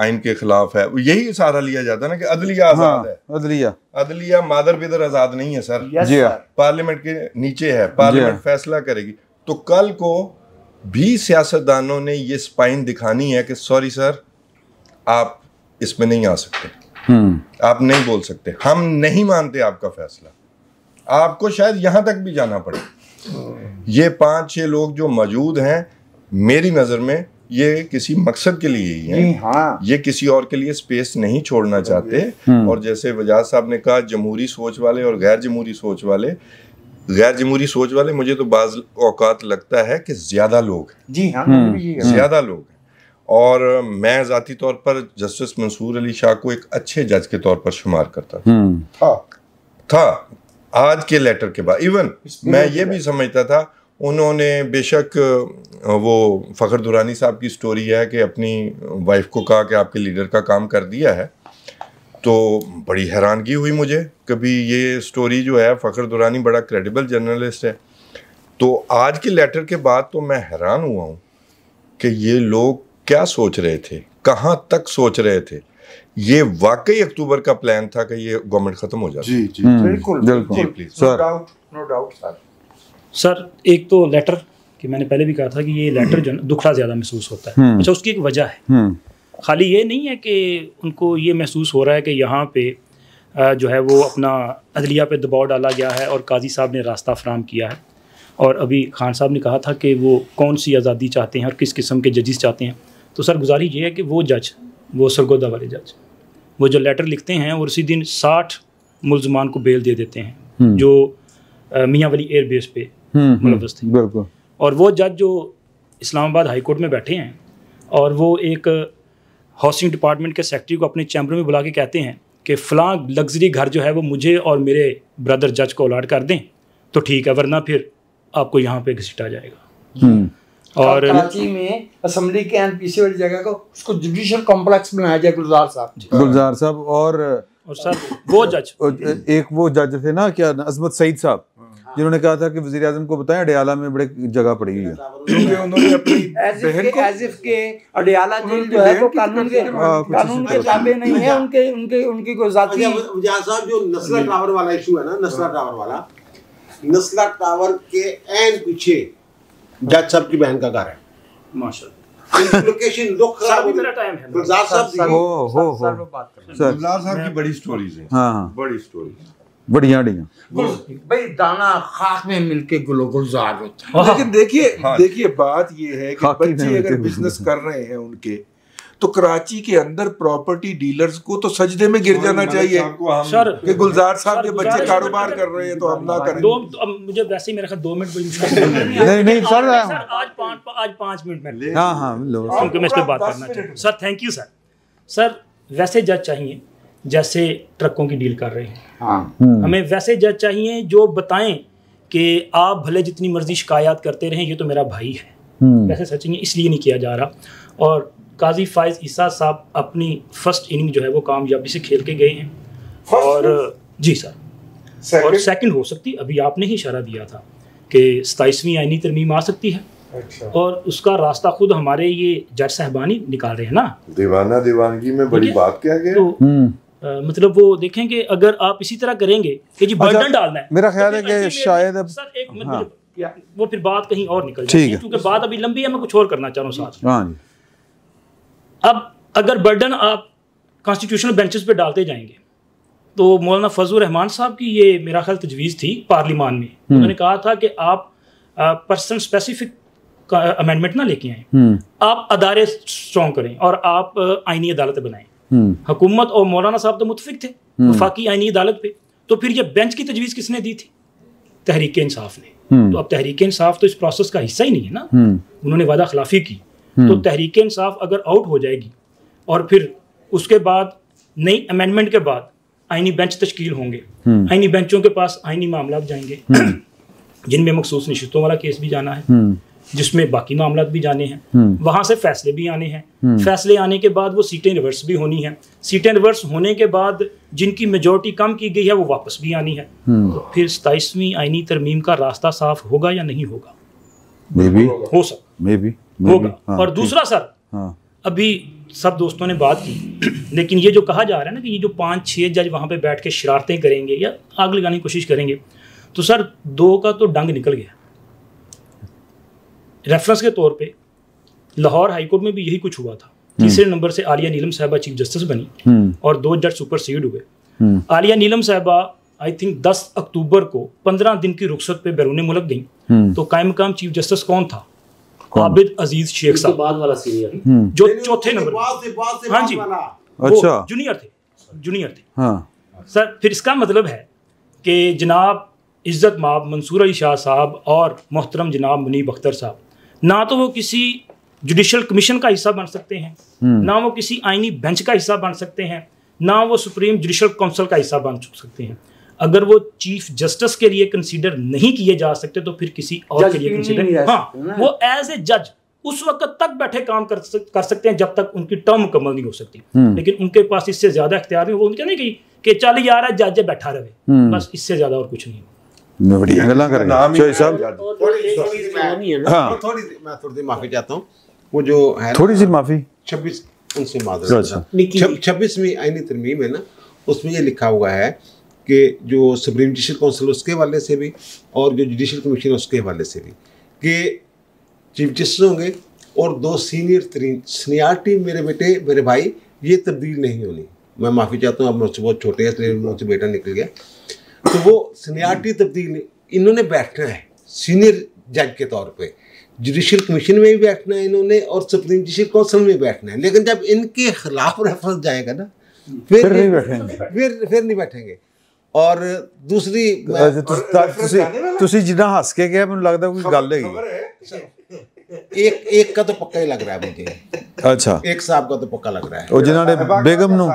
आइन के खिलाफ है। यही सहारा लिया जाता है ना कि अदलिया आज़ाद है। अदलिया मादर बिदर आज़ाद नहीं है सर, पार्लियामेंट के नीचे है, पार्लियामेंट फैसला करेगी। तो कल को भी सियासतदानों ने ये स्पाइन दिखानी है कि सॉरी सर आप इसमें नहीं आ सकते, आप नहीं बोल सकते, हम नहीं मानते आपका फैसला, आपको शायद यहां तक भी जाना पड़े। ये 5-6 लोग जो मौजूद हैं मेरी नज़र में ये किसी मकसद के लिए ही हैं। हाँ। ये किसी और के लिए स्पेस नहीं छोड़ना चाहते। और जैसे वजाद साहब ने कहा जमहूरी सोच वाले और गैर जमहूरी सोच वाले, गैर जमहूरी सोच वाले मुझे तो बाज़ औकात लगता है कि ज़्यादा लोग हैं। जी हाँ, ज़्यादा लोग हैं। और मैं ज़ाती तौर पर जस्टिस मंसूर अली शाह को एक अच्छे जज के तौर पर शुमार करता था आज के लेटर के बाद। इवन मैं ये भी समझता था उन्होंने बेशक वो फ़खर दुरानी साहब की स्टोरी है कि अपनी वाइफ को कहा कि आपके लीडर का काम कर दिया है, तो बड़ी हैरानगी हुई मुझे। कभी ये स्टोरी जो है, फ़खर दुरानी बड़ा क्रेडिबल जर्नलिस्ट है, तो आज के लेटर के बाद तो मैं हैरान हुआ हूँ कि ये लोग क्या सोच रहे थे, कहाँ तक सोच रहे थे। ये वाकई अक्टूबर का प्लान था कि ये गवर्नमेंट खत्म हो जाती। जी बिल्कुल प्लीज नो डाउट सर। एक तो लेटर कि मैंने पहले भी कहा था कि ये लेटर जो दुखड़ा ज़्यादा महसूस होता है। अच्छा, उसकी एक वजह है, खाली ये नहीं है कि उनको ये महसूस हो रहा है कि यहाँ पे जो है वो अपना अदलिया पे दबाव डाला गया है और काजी साहब ने रास्ता फराम किया है। और अभी खान साहब ने कहा था कि वो कौन सी आज़ादी चाहते हैं और किस किस्म के जजेस चाहते हैं। तो सर गुजारिश ये है कि वो जज, वो सरगोदा वाले जज, वो जो लेटर लिखते हैं और उसी दिन 60 मुलजमान को बेल दे देते हैं जो मियाँ वली एयर बेस पे मुलव्वस थे। बिल्कुल। और वो जज जो इस्लामाबाद हाई कोर्ट में बैठे हैं और वो एक हाउसिंग डिपार्टमेंट के सेक्रेटरी को अपने चैम्बर में बुला के कहते हैं कि फ़लाँ लग्जरी घर जो है वो मुझे और मेरे ब्रदर जज को अलॉट कर दें तो ठीक है, वरना फिर आपको यहाँ पे घसीटा जाएगा। और कराची में असेंबली के एनपीसी वाली जगह को उसको जुडिशल कॉम्प्लेक्स बनाया जाए। गुलजार साहब और सर वो जज, एक वो जज थे ना क्या, अजमत सईद साहब, जिन्होंने कहा था कि वज़ीर आज़म को बताएं अडियाला में बड़े जगह पड़ी हुई है। उन्होंने अपनी बहन को एज़िफ के अडियाला जेल जो है वो कानून के ताबे नहीं है, उनकी कोई ज़ाती। वजाद साहब जो नस्ला टावर वाला इशू है ना, नस्ला टावर वाला, नस्ला टावर के एन पीछे जज साहब की बहन का घर है। माशाल्लाह। लोकेशन रुख खराब हो गया। गुलजार साहब की बड़ी स्टोरीज हैं। हाँ, बड़ी स्टोरीज, बढ़िया भाई दाना खाक में मिलके गुलजार होता है। लेकिन देखिए बात ये है कि बच्चे अगर बिजनेस कर रहे हैं उनके, तो कराची के अंदर प्रॉपर्टी डीलर्स को तो सजदे में गिर जाना चाहिए सर कि गुलजार साहब के बच्चे कारोबार कर रहे हैं तो हम ना करें। अब मुझे वैसे ही मेरे ख्याल 2 मिनट बड़ी मुश्किल नहीं सर, आज 5 मिनट में क्योंकि मैं इस पे बात करना चाहता हूँ। Sir thank you sir. वैसे जज चाहिए जैसे ट्रकों की डील कर रहे हैं। हमें वैसे जज चाहिए जो बताएं कि आप भले जितनी मर्जी शिकायत करते रहें, ये तो मेरा भाई है। वैसे सच नहीं, इसलिए नहीं किया जा रहा। और काजी फाइज ईसा साहब अपनी फर्स्ट इनिंग जो है वो कामयाबी से खेल के गए हैं। और जी सर, और सेकंड हो सकती, अभी आपने ही इशारा दिया था कि 27वीं आईनी तरमीम आ सकती है। अच्छा। और उसका रास्ता खुद हमारे ये जज साहबानी निकाल रहे हैं ना। दीवाना दीवानगी में बड़ी बात क्या है तो मतलब वो देखें कि अगर आप इसी तरह करेंगे कि जी बर्डन डालना है, मेरा ख्याल है कि शायद अब सर एक मिनट वो फिर बात कहीं और निकल जाती है, क्योंकि बात अभी लंबी है, मैं कुछ और करना चाह रहा हूँ साथ। अब अगर बर्डन आप कॉन्स्टिट्यूशनल बेंचेस पे डालते जाएंगे तो मौलाना फजल रहमान साहब की ये मेरा ख्याल तजवीज़ थी पार्लियामान में। उन्होंने कहा था कि आप पर्सन स्पेसिफिक अमेंडमेंट ना लेके आए, आप अदारे स्ट्रॉन्ग करें और आप आईनी अदालत बनाएं। हुकूमत और मौलाना साहब तो मुतफिक थे वफाकी आईनी अदालत पे, तो फिर ये बेंच की तजवीज़ किसने दी थी? तहरीक इंसाफ ने। तो अब तहरीक इंसाफ तो इस प्रोसेस का हिस्सा ही नहीं है ना, उन्होंने वादा खिलाफी की। तो तहरीक इंसाफ अगर आउट हो जाएगी और फिर उसके बाद नई अमेंडमेंट के बाद आईनी बेंच तश्कील होंगे, आईनी बेंचों के पास आईनी मामला जाएंगे जिनमें मखसूस नशिस्तों वाला केस भी जाना है, जिसमें बाकी मामला भी जाने हैं, वहाँ से फैसले भी आने हैं, फैसले आने के बाद वो सीटें रिवर्स भी होनी है, सीटें रिवर्स होने के बाद जिनकी मेजॉरिटी कम की गई है वो वापस भी आनी है। तो फिर 27वीं आईनी तरमीम का रास्ता साफ होगा या नहीं होगा? हो सकता होगा। और दूसरा सर, अभी सब दोस्तों ने बात की, लेकिन ये जो कहा जा रहा है ना कि ये जो 5-6 जज वहाँ पे बैठ के शरारतें करेंगे या आग लगाने की कोशिश करेंगे, तो सर 2 का तो डंग निकल गया। रेफरेंस के तौर पे लाहौर हाईकोर्ट में भी यही कुछ हुआ था। तीसरे नंबर से आलिया नीलम साहिबा चीफ जस्टिस बनी और 2 जज सुपरसीड हुए। आलिया नीलम साहिबा आई थिंक 10 अक्टूबर को 15 दिन की रुखसत पे बैरून मुल्क गई। तो कायम मकाम चीफ जस्टिस कौन था? आबिद अजीज शेख साहब, बाद वाला सीनियर जो चौथे नंबर। हाँ जी, अच्छा, जूनियर थे। हाँ सर, फिर इसका मतलब है कि जनाब इज्जत माब मंसूर अली शाह साहब और मोहतरम जनाब मुनीब अख्तर साहब, ना तो वो किसी जुडिशल कमीशन का हिस्सा बन सकते हैं, ना वो किसी आईनी बेंच का हिस्सा बन सकते हैं, ना वो सुप्रीम जुडिशल काउंसिल का हिस्सा बन सकते हैं। अगर वो चीफ जस्टिस के लिए कंसीडर नहीं किए जा सकते तो फिर किसी और के लिए कंसीडर, हाँ, वो एज ए जज उस वक्त तक बैठे काम कर सकते हैं जब तक उनकी टर्म मुकम्मल नहीं हो सकती। लेकिन उनके पास इससे ज्यादा इख्तियार नहीं, वो उनके नहीं कि चल यार जज बैठा रहे, बस इससे ज्यादा और कुछ नहीं। बढ़िया गल्ला करें थोड़ी माफी चाहता हूँ, वो जो है थोड़ी सी माफी 26 उनसे माजरत 26वीं आईनी तरमीम है ना, उसमें ये लिखा हुआ है कि जो सुप्रीम जुडिशल काउंसिल उसके हवाले से भी और जो जुडिशल कमीशन है उसके हवाले से भी कि चीफ जस्टिस होंगे और 2 सीनियरिटी मेरे बेटे मेरे भाई ये तब्दील नहीं होनी। मैं माफ़ी चाहता हूँ, अब मुझसे बहुत छोटे हैं इसलिए मुझसे बेटा निकल गया। तो वो सीनियरिटी तब्दील इन्होंने बैठना है सीनियर जज के तौर पे, जुडिशल कमीशन में भी बैठना है इन्होंने और सुप्रीम जुडिशल काउंसिल में बैठना है। लेकिन जब इनके खिलाफ रेफरेंस जाएगा ना फिर नहीं बैठेंगे, फिर नहीं बैठेंगे। और दूसरी ਤੁਸੀਂ ਜਿੱਦਾਂ ਹੱਸ ਕੇ ਗਿਆ ਮੈਨੂੰ ਲੱਗਦਾ ਕੋਈ ਗੱਲ ਹੈਗੀ। एक का तो पक्का ही लग रहा है मुझे। अच्छा, एक साहब का तो पक्का लग रहा है। और जिन्होंने बेगम नु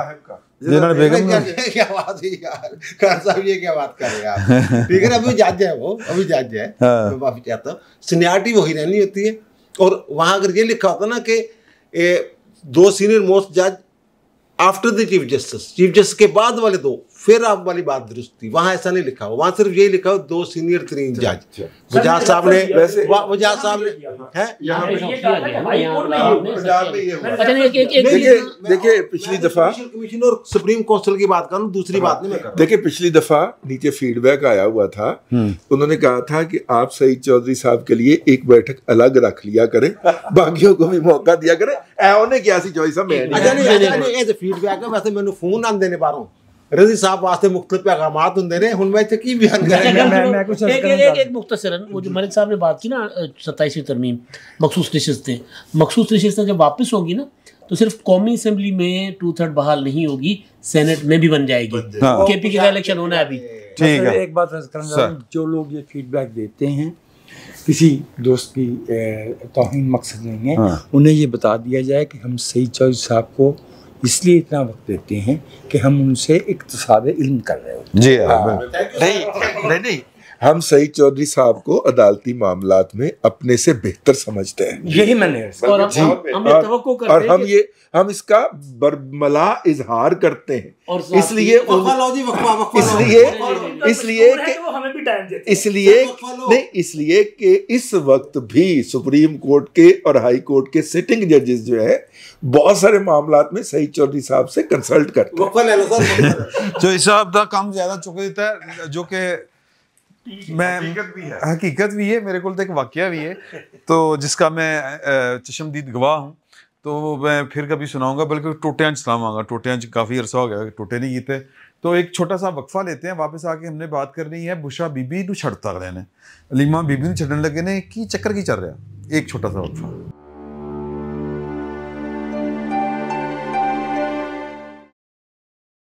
क्या बात है यार, खान साहब ये क्या बात कर रहे हैं आप? ठीक है ना, अभी जज है, वो अभी जज है। मैं माफी चाहता हूँ, सीनियरिटी वही रहनी होती है। और वहाँ अगर ये लिखा होता ना कि 2 सीनियर मोस्ट जज आफ्टर द चीफ जस्टिस के बाद वाले 2, फिर आप वाली बात दुरुस्त थी। वहाँ ऐसा नहीं लिखा हो, वहाँ सिर्फ यही लिखा हो 2 सीनियर तरीन जज। वजाहत साहब ने देखिए पिछली दफा कमीशन और सुप्रीम काउंसिल की बात करूँ, दूसरी बात नहीं मैं कर। देखिए पिछली दफा नीचे फीडबैक आया हुआ था, उन्होंने कहा था कि आप सईद चौधरी साहब के लिए एक बैठक अलग रख लिया करें, बाकियों को भी मौका दिया करें। उन्हें क्या सी चॉइस है फीडबैक वैसे मैंने फोन आते ने बाहरों रजी साहब वास्ते मुख्तलिफ पैगामात होंदे ने, हुन मैं की बयान मैं कुछ एक मुख्तसरन वो जो मलिक साहब ने बात की ना 27वीं तरमीम मखसूस नशिस्तें, मखसूस नशिस्तें जब वापस होगी ना तो सिर्फ कौमी असेंबली में 2/3 बहाल नहीं होगी, सेनेट में भी बन जाएगी। केपी का इलेक्शन होना है अभी। ठीक है, एक बात जो लोग ये फीडबैक देते हैं किसी दोस्त की तौहीन मकसद नहीं है, उन्हें ये बता दिया जाए कि हम सईद चौधरी साहब को इसलिए इतना वक्त देते हैं कि हम उनसे इक्तिसाब इल्म कर रहे होते हैं। जी नहीं, हम सईद चौधरी साहब को अदालती मामलात में अपने से बेहतर समझते हैं। यही मैंने और हम इसका बरमला इजहार करते हैं, इसलिए कि इस वक्त भी सुप्रीम कोर्ट के और हाई कोर्ट के सिटिंग जजेस जो है बहुत सारे मामलात में सईद चौधरी साहब से कंसल्ट करते हैं। जो हिसाब का काम ज्यादा चुक देता है, जो कि मैं हकीकत भी है, मेरे को तो एक वाकया भी है तो जिसका मैं चशमदीद गवाह हूँ, तो मैं फिर कभी सुनाऊंगा, बल्कि टोटियां सुनावांगा। टोटियां काफ़ी अरसा हो गया टोटे नहीं कीते, तो एक छोटा सा वक्फा लेते हैं। वापस आके हमने बात करनी है बुशरा बीबी नू छड़ता अगले ने, अलीमा बीबी नू छड़न लगे ने की चक्कर की चल रहा, एक छोटा सा वक्फा।